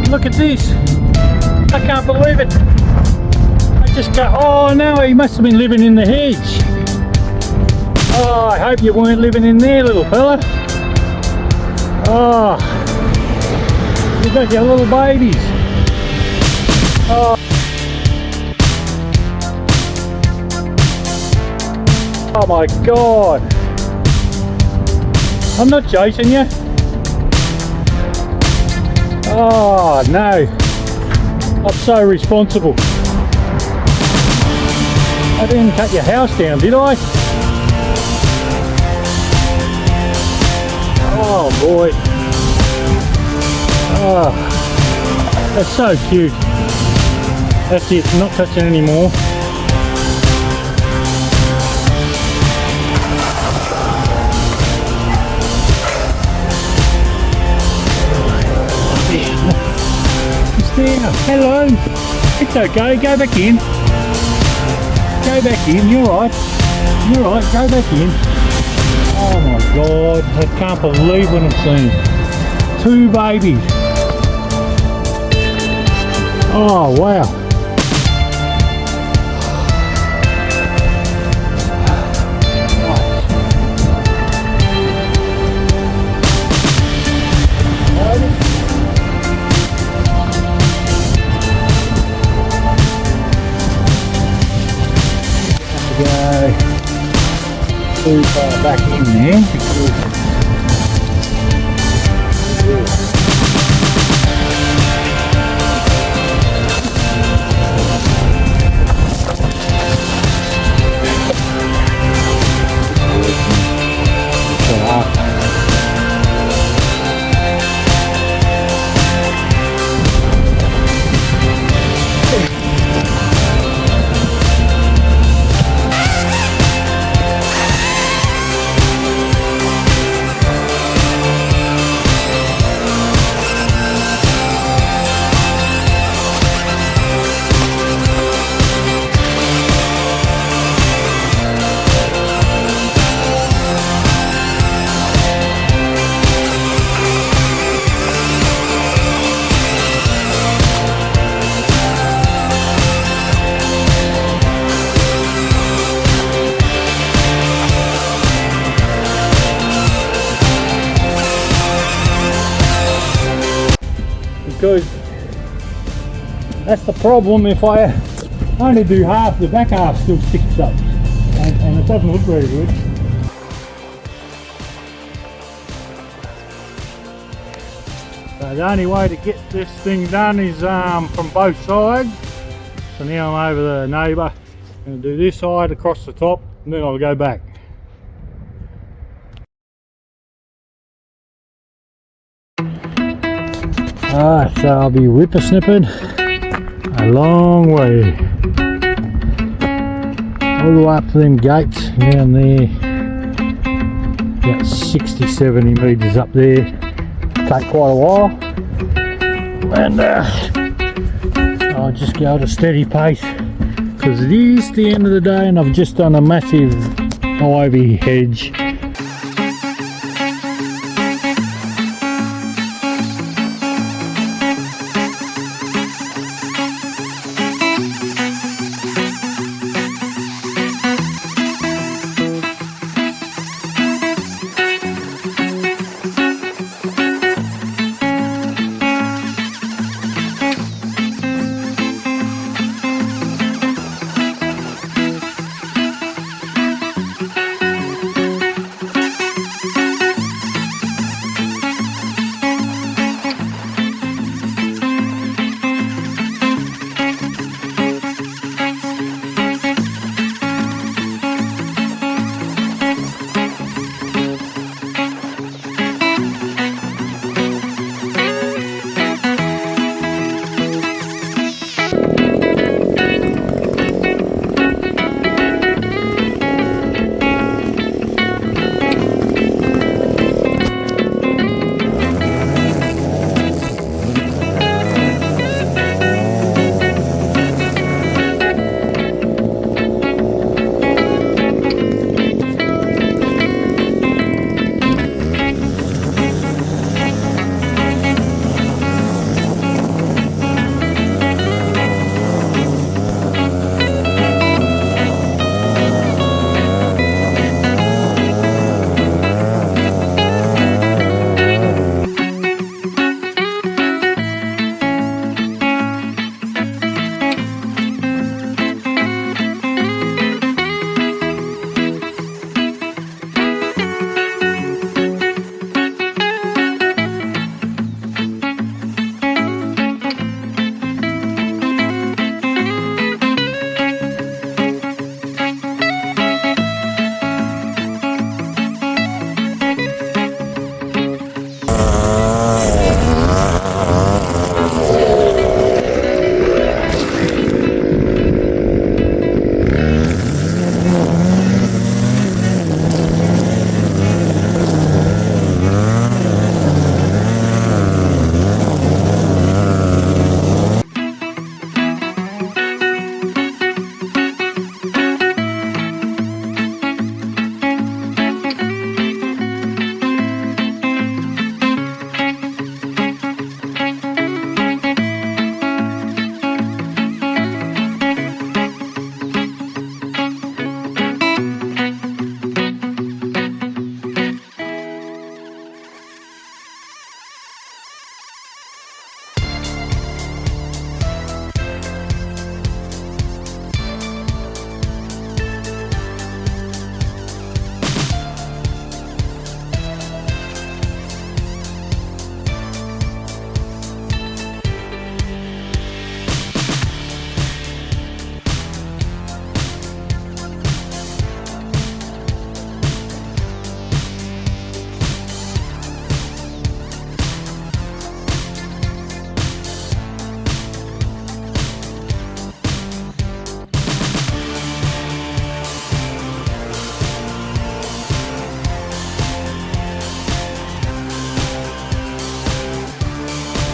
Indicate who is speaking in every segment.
Speaker 1: look at this. I can't believe it. I just go, oh no, he must have been living in the hedge. Oh, I hope you weren't living in there, little fella. Oh, you got your little babies. Oh. Oh my God. I'm not chasing you. Oh no. I'm so responsible. I didn't cut your house down, did I? Oh boy. Oh, that's so cute. That's it, not touching anymore. There. Hello. It's okay. Go back in. Go back in. You're right. You're right. Go back in. Oh my God. I can't believe what I'm seeing. 2 babies. Oh wow. Go too far back in there because that's the problem. If I only do half, the back half still sticks up and it doesn't look very good. So the only way to get this thing done is from both sides. So now I'm over the neighbour. I'm going to do this side across the top and then I'll go back. So I'll be whippersnipping a long way, all the way up to them gates down there, about 60-70 metres up there. Take quite a while, and I'll just go at a steady pace because it is the end of the day and I've just done a massive ivy hedge.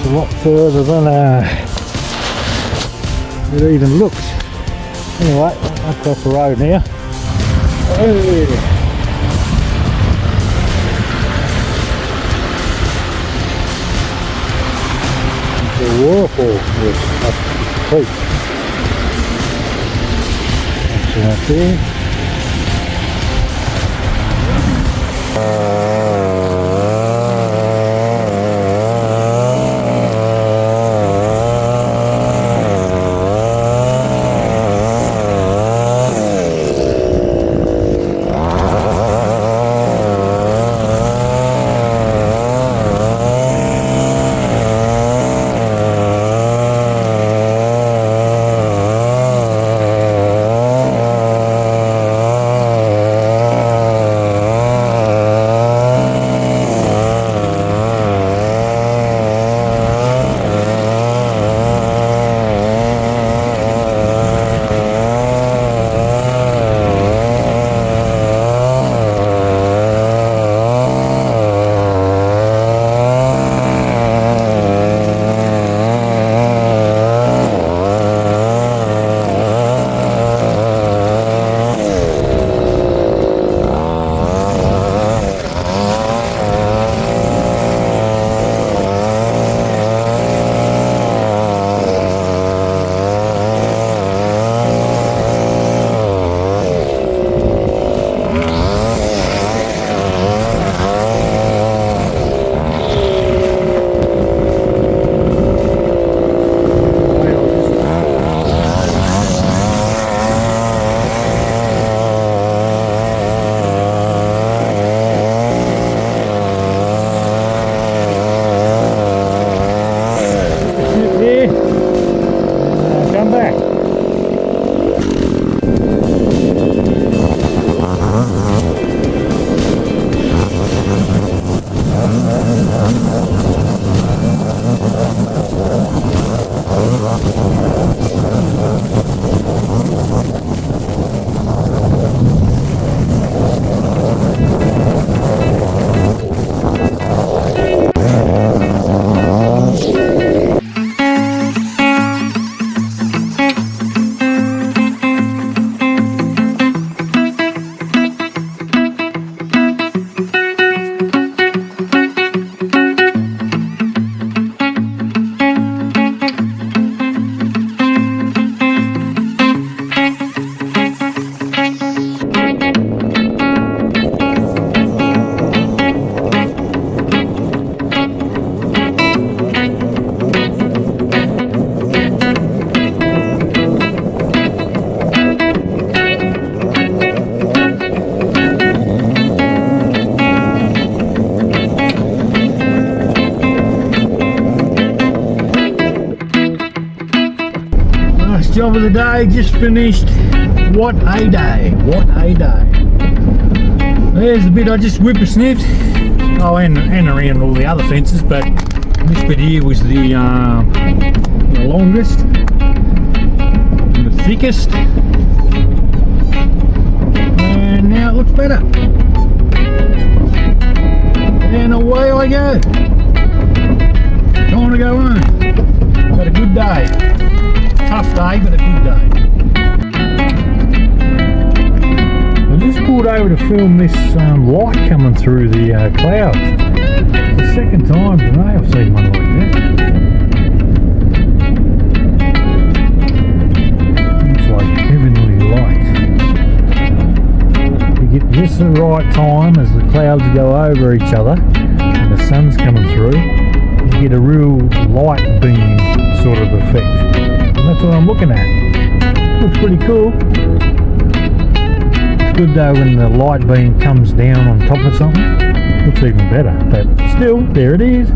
Speaker 1: It's a lot further than it even looks. Anyway, across the road now. Hey. The waterfall was up the creek. That's right there. Job of the day, just finished. What a day, what a day. There's the bit I just whippersnipped. Oh, and around all the other fences, but this bit here was the longest and the thickest, and now it looks better. And away I go. Time to go home. Had a good day. Tough day, but a good day. I just pulled over to film this light coming through the clouds. It's the second time today I've seen one like that. Looks like heavenly light. You get just the right time as the clouds go over each other and the sun's coming through. You get a real light beam sort of effect. That's what I'm looking at. Looks pretty cool. It's good though when the light beam comes down on top of something. Looks even better. But still, there it is.